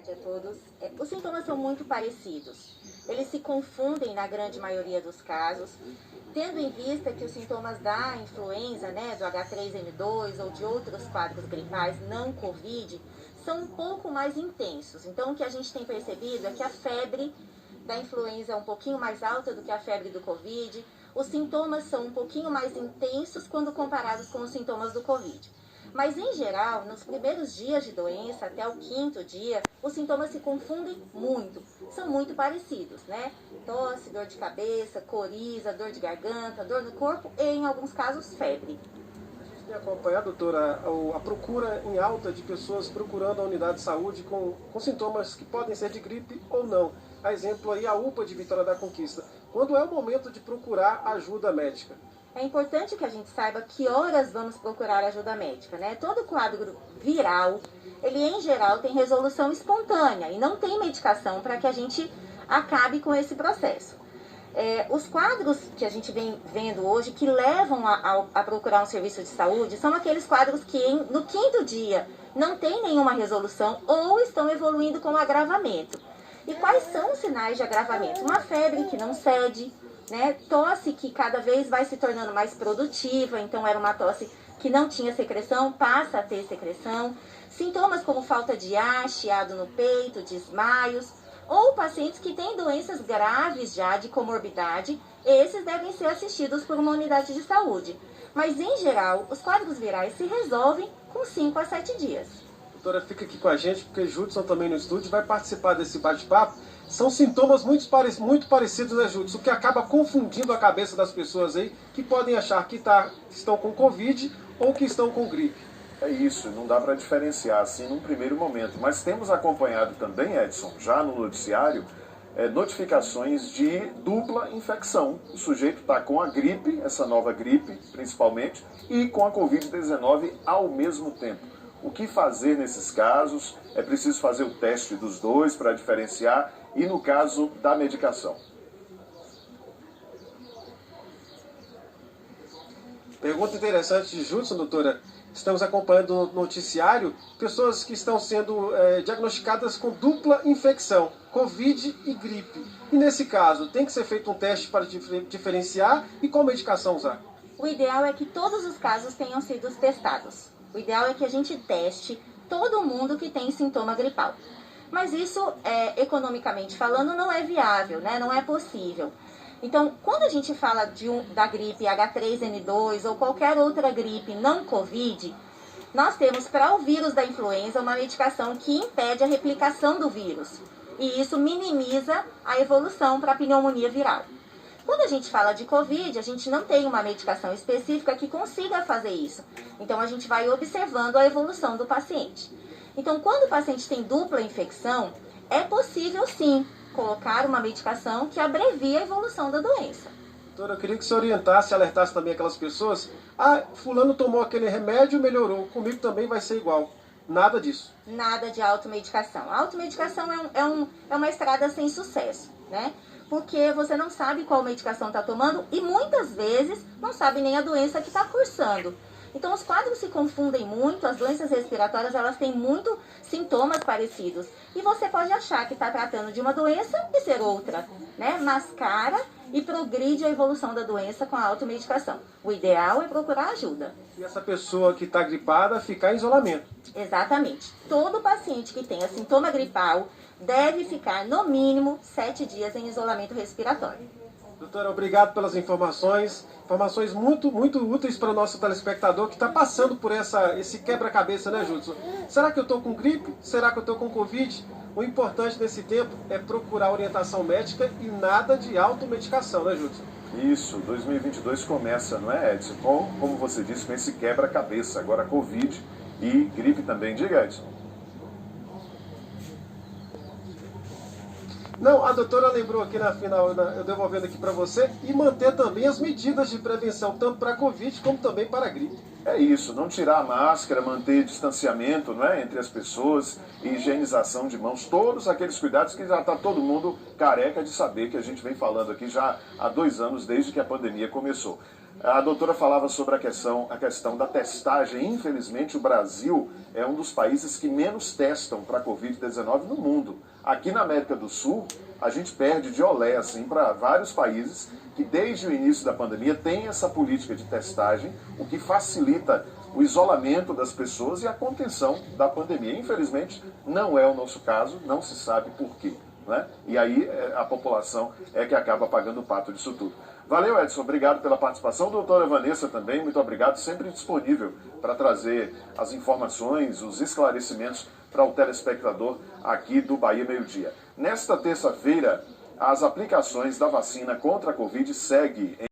tarde a todos. Os sintomas são muito parecidos. Eles se confundem na grande maioria dos casos, tendo em vista que os sintomas da influenza, do H3N2 ou de outros quadros gripais não Covid, são um pouco mais intensos. Então, o que a gente tem percebido é que a febre da influenza é um pouquinho mais alta do que a febre do Covid. Os sintomas são um pouquinho mais intensos quando comparados com os sintomas do Covid. Mas, em geral, nos primeiros dias de doença, até o 5º dia, os sintomas se confundem muito. São muito parecidos, Tosse, dor de cabeça, coriza, dor de garganta, dor no corpo e, em alguns casos, febre. A gente tem acompanhado, doutora, a procura em alta de pessoas procurando a unidade de saúde com sintomas que podem ser de gripe ou não. A exemplo aí, a UPA de Vitória da Conquista. Quando é o momento de procurar ajuda médica? É importante que a gente saiba que horas vamos procurar ajuda médica, Todo quadro viral, ele em geral tem resolução espontânea e não tem medicação para que a gente acabe com esse processo. Os quadros que a gente vem vendo hoje que levam a procurar um serviço de saúde são aqueles quadros que no 5º dia não tem nenhuma resolução ou estão evoluindo com agravamento. E quais são os sinais de agravamento? Uma febre que não cede, tosse que cada vez vai se tornando mais produtiva, então era uma tosse que não tinha secreção, passa a ter secreção. Sintomas como falta de ar, chiado no peito, desmaios, ou pacientes que têm doenças graves já de comorbidade, esses devem ser assistidos por uma unidade de saúde. Mas, em geral, os quadros virais se resolvem com 5 a 7 dias. Doutora, fica aqui com a gente, porque Judson também no estúdio vai participar desse bate-papo. São sintomas muito parecidos, Judson, o que acaba confundindo a cabeça das pessoas aí, que podem achar que estão com Covid ou que estão com gripe. É isso, não dá para diferenciar assim num primeiro momento. Mas temos acompanhado também, Edson, já no noticiário, notificações de dupla infecção. O sujeito está com a gripe, essa nova gripe principalmente, e com a Covid-19 ao mesmo tempo. O que fazer nesses casos? É preciso fazer o teste dos dois para diferenciar e no caso da medicação. Pergunta interessante de Judson, doutora. Estamos acompanhando no noticiário pessoas que estão sendo diagnosticadas com dupla infecção, Covid e gripe. E nesse caso, tem que ser feito um teste para diferenciar e qual medicação usar? O ideal é que todos os casos tenham sido testados. O ideal é que a gente teste todo mundo que tem sintoma gripal. Mas isso, economicamente falando, não é viável, não é possível. Então, quando a gente fala da gripe H3N2 ou qualquer outra gripe não Covid, nós temos para o vírus da influenza uma medicação que impede a replicação do vírus. E isso minimiza a evolução para a pneumonia viral. Quando a gente fala de Covid, a gente não tem uma medicação específica que consiga fazer isso. Então, a gente vai observando a evolução do paciente. Então, quando o paciente tem dupla infecção, é possível sim colocar uma medicação que abrevia a evolução da doença. Doutora, eu queria que você orientasse, alertasse também aquelas pessoas. Fulano tomou aquele remédio, melhorou, comigo também vai ser igual. Nada disso. Nada de automedicação. A automedicação é uma estrada sem sucesso, Porque você não sabe qual medicação está tomando e muitas vezes não sabe nem a doença que está cursando. Então, os quadros se confundem muito, as doenças respiratórias elas têm muito sintomas parecidos. E você pode achar que está tratando de uma doença e ser outra, Mascara e progride a evolução da doença com a automedicação. O ideal é procurar ajuda. E essa pessoa que está gripada ficar em isolamento. Exatamente. Todo paciente que tenha sintoma gripal deve ficar, no mínimo, 7 dias em isolamento respiratório. Doutora, obrigado pelas informações. Informações muito, muito úteis para o nosso telespectador que está passando por esse quebra-cabeça, Judson? Será que eu estou com gripe? Será que eu estou com Covid? O importante nesse tempo é procurar orientação médica e nada de automedicação, Judson? Isso, 2022 começa, não é, Edson? Como você disse, com esse quebra-cabeça. Agora Covid e gripe também. Diga, Edson. Não, a doutora lembrou aqui na final, eu devolvendo aqui para você, e manter também as medidas de prevenção, tanto para a Covid como também para a gripe. É isso, não tirar a máscara, manter distanciamento, entre as pessoas, higienização de mãos, todos aqueles cuidados que já está todo mundo careca de saber que a gente vem falando aqui já há 2 anos, desde que a pandemia começou. A doutora falava sobre a questão da testagem. Infelizmente, o Brasil é um dos países que menos testam para a Covid-19 no mundo. Aqui na América do Sul, a gente perde de olé assim, para vários países que desde o início da pandemia têm essa política de testagem, o que facilita o isolamento das pessoas e a contenção da pandemia. Infelizmente, não é o nosso caso, não se sabe por quê, né? E aí a população é que acaba pagando o pato disso tudo. Valeu, Edson, obrigado pela participação. Doutora Vanessa também, muito obrigado, sempre disponível para trazer as informações, os esclarecimentos para o telespectador aqui do Bahia Meio Dia. Nesta terça-feira, as aplicações da vacina contra a Covid seguem